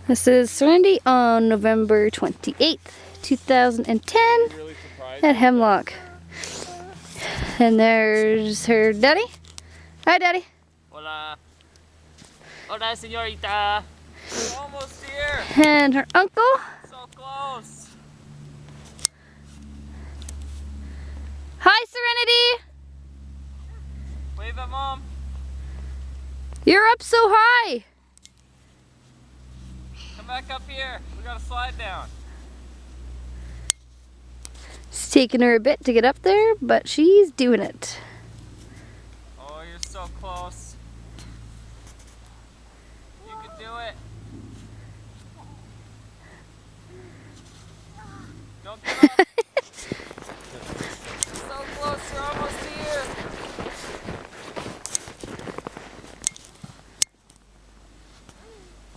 This is Serenity on November 28th, 2010 at Hemlock. And there's her daddy. Hi, daddy. Hola. Hola, señorita. We're almost here. And her uncle. So close. Hi, Serenity. Wave at mom. You're up so high. Come back up here. We got to slide down. It's taking her a bit to get up there, but she's doing it. Oh, you're so close. You can do it. Don't get up. You're so close. You're almost here.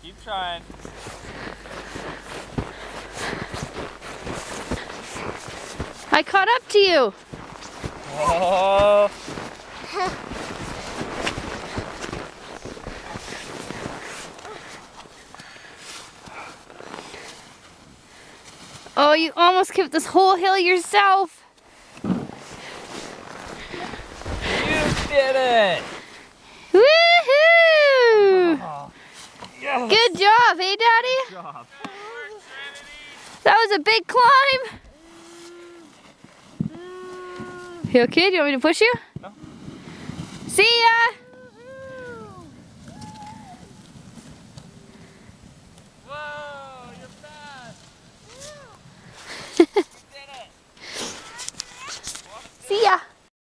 Keep trying. I caught up to you. Oh. Oh, you almost kept this whole hill yourself. You did it. Woohoo! Oh. Yes. Good job, hey, Daddy? Good job. That was a big climb. You okay? Do you want me to push you? No. See ya!